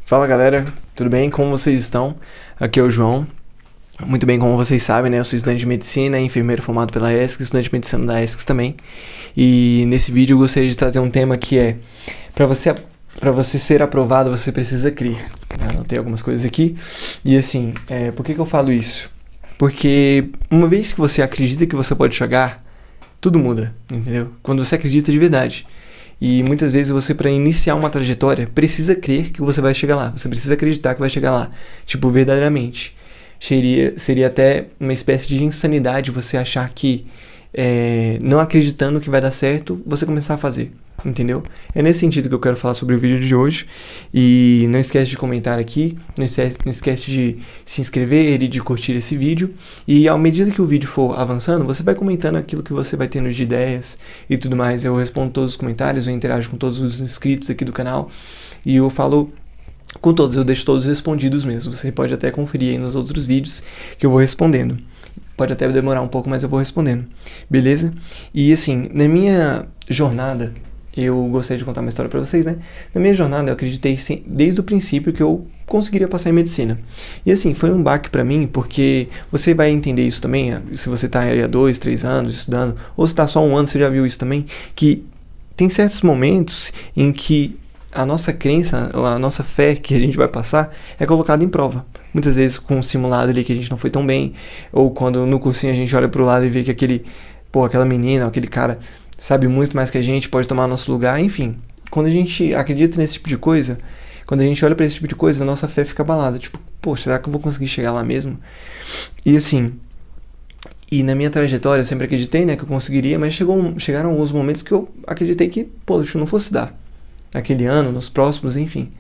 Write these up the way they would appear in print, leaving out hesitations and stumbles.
Fala galera, tudo bem? Como vocês estão? Aqui é o João. Muito bem, como vocês sabem, né? Eu sou estudante de medicina, enfermeiro formado pela ESC, estudante de medicina da ESC também. E nesse vídeo eu gostaria de trazer um tema que é: para você ser aprovado, você precisa crer. Eu anotei algumas coisas aqui. E assim, por que eu falo isso? Porque uma vez que você acredita que você pode chegar, tudo muda, entendeu? Quando você acredita de verdade. E muitas vezes você, para iniciar uma trajetória, precisa crer que você vai chegar lá. Você precisa acreditar que vai chegar lá. Tipo, verdadeiramente. Seria até uma espécie de insanidade você achar que, não acreditando que vai dar certo, você começar a fazer. Entendeu? É nesse sentido que eu quero falar sobre o vídeo de hoje. E não esquece de comentar aqui, não esquece de se inscrever e de curtir esse vídeo. E à medida que o vídeo for avançando, você vai comentando aquilo que você vai tendo de ideias e tudo mais. Eu respondo todos os comentários, eu interajo com todos os inscritos aqui do canal e eu falo com todos, eu deixo todos respondidos mesmo. Você pode até conferir aí nos outros vídeos que eu vou respondendo. Pode até demorar um pouco, mas eu vou respondendo. Beleza? E assim, na minha jornada, eu gostaria de contar uma história pra vocês, né? Na minha jornada, eu acreditei desde o princípio que eu conseguiria passar em medicina. E assim, foi um baque pra mim, porque você vai entender isso também, se você tá aí há 2, 3 anos estudando, ou se tá só 1 ano, você já viu isso também, que tem certos momentos em que a nossa crença, a nossa fé que a gente vai passar é colocada em prova. Muitas vezes com um simulado ali que a gente não foi tão bem, ou quando no cursinho a gente olha pro lado e vê que aquela menina, aquele cara sabe muito mais que a gente, pode tomar nosso lugar, enfim. Quando a gente acredita nesse tipo de coisa, quando a gente olha pra esse tipo de coisa, a nossa fé fica abalada. Tipo, poxa, será que eu vou conseguir chegar lá mesmo? E assim, e na minha trajetória eu sempre acreditei, né, que eu conseguiria, mas chegaram alguns momentos que eu acreditei que, poxa, não fosse dar. Naquele ano, nos próximos, enfim.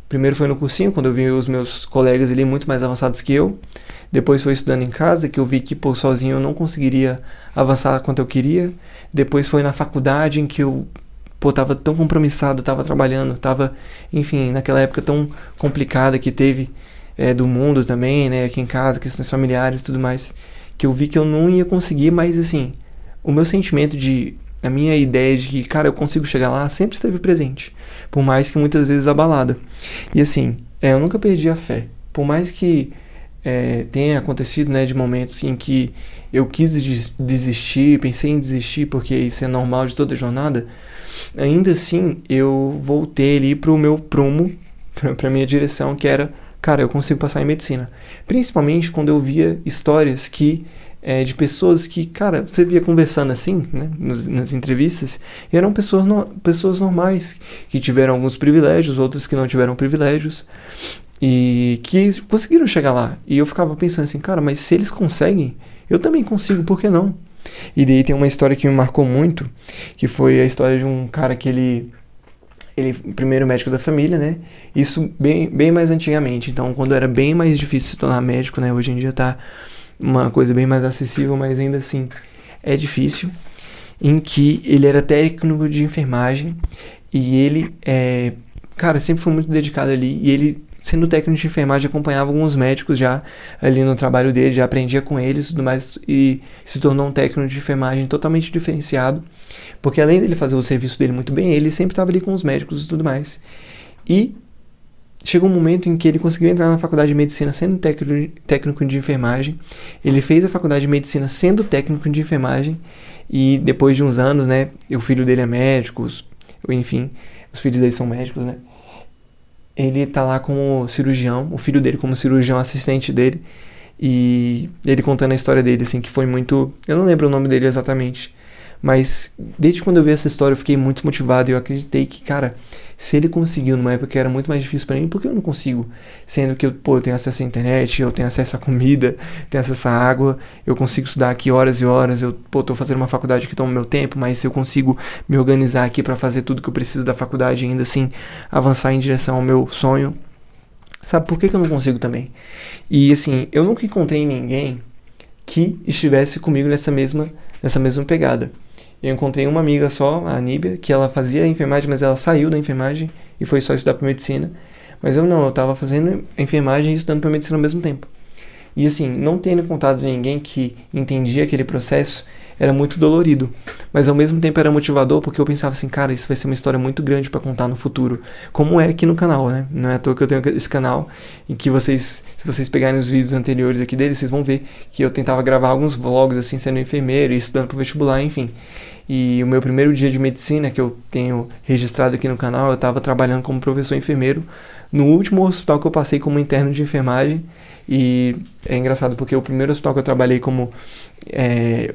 Primeiro foi no cursinho, quando eu vi os meus colegas ali muito mais avançados que eu. Depois foi estudando em casa, que eu vi que, sozinho eu não conseguiria avançar quanto eu queria. Depois foi na faculdade, em que eu, tava tão compromissado, tava trabalhando, tava, enfim, naquela época tão complicada que teve do mundo também, né, aqui em casa, questões familiares e tudo mais, que eu vi que eu não ia conseguir, mas assim, o meu sentimento a minha ideia de que, cara, eu consigo chegar lá, sempre esteve presente, por mais que muitas vezes abalada. E assim, eu nunca perdi a fé, por mais que tenha acontecido, né, de momentos em que eu quis desistir, pensei em desistir, porque isso é normal de toda jornada, ainda assim eu voltei ali pro meu prumo, pra minha direção, que era, cara, eu consigo passar em medicina. Principalmente quando eu via histórias de pessoas que, cara, você via conversando assim, né, nas entrevistas, e eram pessoas normais, que tiveram alguns privilégios, outras que não tiveram privilégios, e que conseguiram chegar lá. E eu ficava pensando assim, cara, mas se eles conseguem, eu também consigo, por que não? E daí tem uma história que me marcou muito, que foi a história de um cara que ele primeiro médico da família, né? Isso bem mais antigamente, então quando era bem mais difícil se tornar médico, né? Hoje em dia tá uma coisa bem mais acessível, mas ainda assim é difícil, em que ele era técnico de enfermagem e ele, cara, sempre foi muito dedicado ali, e ele, sendo técnico de enfermagem, acompanhava alguns médicos já ali no trabalho dele, já aprendia com eles e tudo mais, e se tornou um técnico de enfermagem totalmente diferenciado, porque além dele fazer o serviço dele muito bem, ele sempre estava ali com os médicos e tudo mais. E chegou um momento em que ele conseguiu entrar na faculdade de medicina sendo técnico de enfermagem. Ele fez a faculdade de medicina sendo técnico de enfermagem, e depois de uns anos, né, o filho dele é médico, enfim, os filhos dele são médicos, né, ele tá lá como cirurgião, o filho dele como cirurgião assistente dele, e ele contando a história dele, assim, que foi muito, eu não lembro o nome dele exatamente, mas desde quando eu vi essa história eu fiquei muito motivado, e eu acreditei que, cara, se ele conseguiu numa época que era muito mais difícil pra mim, por que eu não consigo? Sendo que eu tenho acesso à internet, eu tenho acesso à comida, tenho acesso à água, eu consigo estudar aqui horas e horas, eu tô fazendo uma faculdade que toma meu tempo, mas eu consigo me organizar aqui pra fazer tudo que eu preciso da faculdade e ainda assim avançar em direção ao meu sonho. Sabe por que eu não consigo também? E assim, eu nunca encontrei ninguém que estivesse comigo nessa mesma pegada. Eu encontrei uma amiga só, a Aníbia, que ela fazia enfermagem, mas ela saiu da enfermagem e foi só estudar para medicina. Mas eu tava fazendo enfermagem e estudando para medicina ao mesmo tempo. E assim, não tendo encontrado ninguém que entendia aquele processo, era muito dolorido. mas ao mesmo tempo era motivador porque eu pensava assim, cara, isso vai ser uma história muito grande pra contar no futuro, como é aqui no canal, né? Não é à toa que eu tenho esse canal em que vocês, se vocês pegarem os vídeos anteriores aqui dele, vocês vão ver que eu tentava gravar alguns vlogs assim, sendo enfermeiro e estudando pro vestibular, enfim. E o meu primeiro dia de medicina que eu tenho registrado aqui no canal, eu tava trabalhando como professor enfermeiro no último hospital que eu passei como interno de enfermagem. E é engraçado porque o primeiro hospital que eu trabalhei como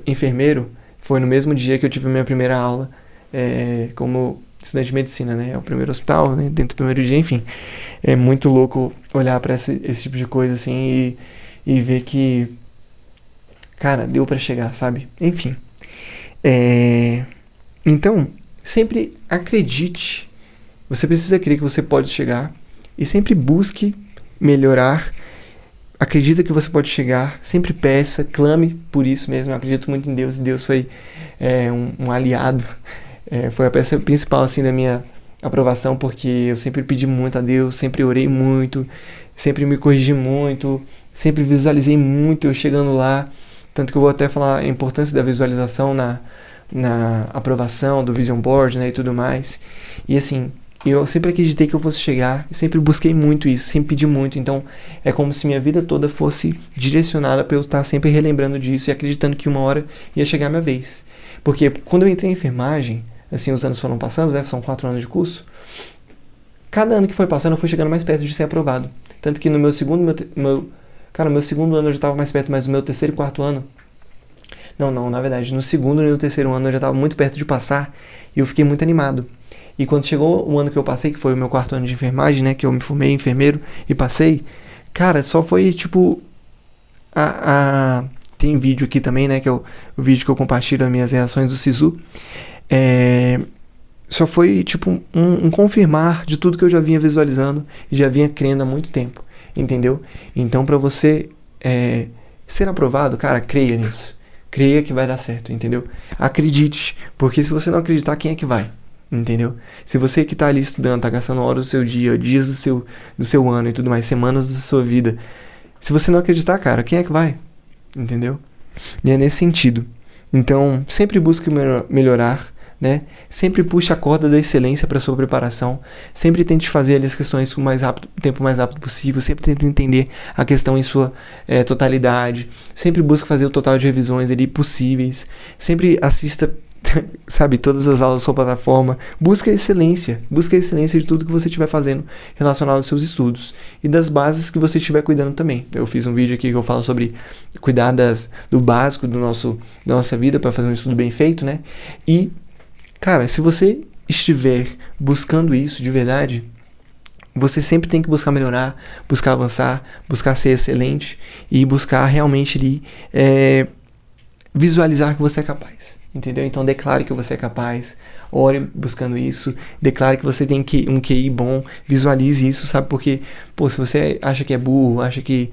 enfermeiro foi no mesmo dia que eu tive a minha primeira aula como estudante de medicina, né? É o primeiro hospital, né? Dentro do primeiro dia, enfim. É muito louco olhar pra esse tipo de coisa assim e ver que, cara, deu pra chegar, sabe? Enfim. Então, sempre acredite. Você precisa crer que você pode chegar e sempre busque melhorar. Acredita que você pode chegar, sempre peça, clame por isso mesmo. Eu acredito muito em Deus e Deus foi um aliado. Foi a peça principal assim da minha aprovação, porque eu sempre pedi muito a Deus, sempre orei muito, sempre me corrigi muito, sempre visualizei muito eu chegando lá. Tanto que eu vou até falar a importância da visualização na aprovação do Vision Board, né, e tudo mais. E assim, eu sempre acreditei que eu fosse chegar, sempre busquei muito isso, sempre pedi muito. Então, é como se minha vida toda fosse direcionada para eu estar sempre relembrando disso e acreditando que uma hora ia chegar a minha vez. Porque quando eu entrei em enfermagem, assim, os anos foram passando, né, são 4 anos de curso, cada ano que foi passando eu fui chegando mais perto de ser aprovado. Tanto que no meu segundo ano eu já estava mais perto, mas no meu terceiro e quarto ano, na verdade, no segundo e no terceiro ano eu já estava muito perto de passar e eu fiquei muito animado. E quando chegou o ano que eu passei, que foi o meu quarto ano de enfermagem, né, que eu me formei enfermeiro e passei, cara, só foi tipo tem vídeo aqui também, né, que é o vídeo que eu compartilho as minhas reações do SISU. Só foi tipo um confirmar de tudo que eu já vinha visualizando e já vinha crendo há muito tempo, entendeu? Então, pra você ser aprovado, cara, creia nisso. Creia que vai dar certo, entendeu? Acredite, porque se você não acreditar, quem é que vai? Entendeu? Se você que tá ali estudando, tá gastando horas do seu dia, dias do seu ano e tudo mais, semanas da sua vida, se você não acreditar, cara, quem é que vai? Entendeu? E é nesse sentido. Então, sempre busque melhorar, né? Sempre puxe a corda da excelência para sua preparação. Sempre tente fazer ali as questões com o tempo mais rápido possível. Sempre tente entender a questão em sua totalidade. Sempre busque fazer o total de revisões ali possíveis. Sempre assista, sabe, todas as aulas da sua plataforma. Busque a excelência de tudo que você estiver fazendo relacionado aos seus estudos e das bases que você estiver cuidando também. Eu fiz um vídeo aqui que eu falo sobre cuidar do básico da nossa vida para fazer um estudo bem feito, né? E, cara, se você estiver buscando isso de verdade, você sempre tem que buscar melhorar, buscar avançar, buscar ser excelente e buscar realmente ali visualizar que você é capaz. Entendeu? Então declare que você é capaz, ore buscando isso, declare que você tem um QI bom, visualize isso, sabe? Porque, se você acha que é burro, acha que,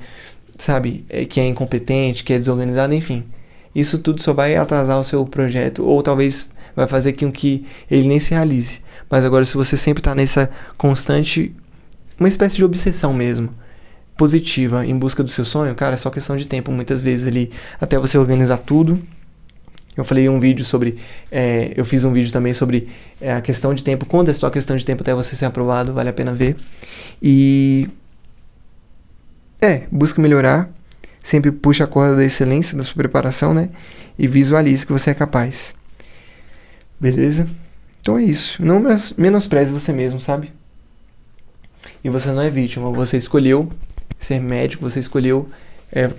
sabe, que é incompetente, que é desorganizado, enfim, isso tudo só vai atrasar o seu projeto, ou talvez vai fazer com que ele nem se realize. Mas agora, se você sempre está nessa constante, uma espécie de obsessão mesmo, positiva, em busca do seu sonho, cara, é só questão de tempo, muitas vezes ali, até você organizar tudo. Eu falei um vídeo sobre, eu fiz um vídeo também sobre a questão de tempo, quando é só a questão de tempo até você ser aprovado, vale a pena ver. E, busca melhorar, sempre puxa a corda da excelência da sua preparação, né? E visualize que você é capaz. Beleza? Então é isso. Não menospreze você mesmo, sabe? E você não é vítima, você escolheu ser médico, você escolheu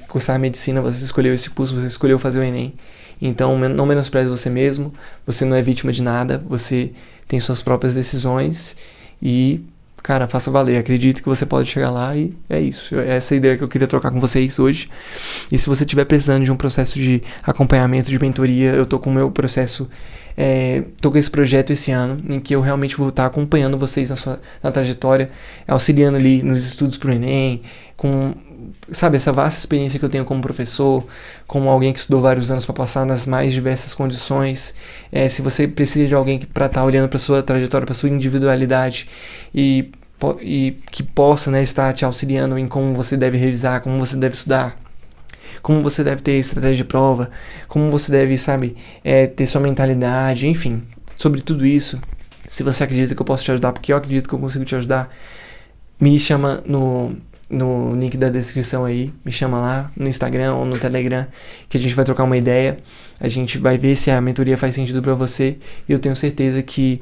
cursar medicina, você escolheu esse curso, você escolheu fazer o Enem. Então não menospreze você mesmo, você não é vítima de nada, você tem suas próprias decisões e, cara, faça valer, acredite que você pode chegar lá e é isso. Essa é a ideia que eu queria trocar com vocês hoje. E se você estiver precisando de um processo de acompanhamento, de mentoria, eu tô com o meu processo, tô com esse projeto esse ano, em que eu realmente vou estar acompanhando vocês na trajetória, auxiliando ali nos estudos pro Enem, com, sabe, essa vasta experiência que eu tenho como professor, como alguém que estudou vários anos para passar nas mais diversas condições. Se você precisa de alguém para estar olhando para sua trajetória, para sua individualidade e que possa, né, estar te auxiliando em como você deve revisar, como você deve estudar, como você deve ter estratégia de prova, como você deve, sabe, ter sua mentalidade, enfim, sobre tudo isso. Se você acredita que eu posso te ajudar, porque eu acredito que eu consigo te ajudar, me chama no link da descrição aí, me chama lá no Instagram ou no Telegram, que a gente vai trocar uma ideia, a gente vai ver se a mentoria faz sentido para você, e eu tenho certeza que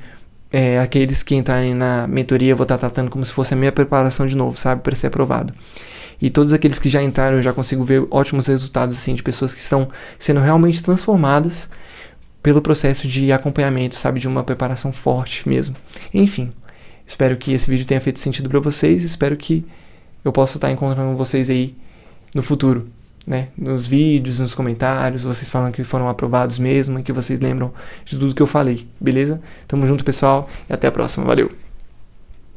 aqueles que entrarem na mentoria eu vou estar tratando como se fosse a minha preparação de novo, sabe, para ser aprovado. E todos aqueles que já entraram, eu já consigo ver ótimos resultados, assim, de pessoas que estão sendo realmente transformadas pelo processo de acompanhamento, sabe, de uma preparação forte mesmo. Enfim, espero que esse vídeo tenha feito sentido para vocês, espero que eu possa estar encontrando vocês aí no futuro, né, nos vídeos, nos comentários, vocês falam que foram aprovados mesmo e que vocês lembram de tudo que eu falei, beleza? Tamo junto, pessoal, e até a próxima, valeu!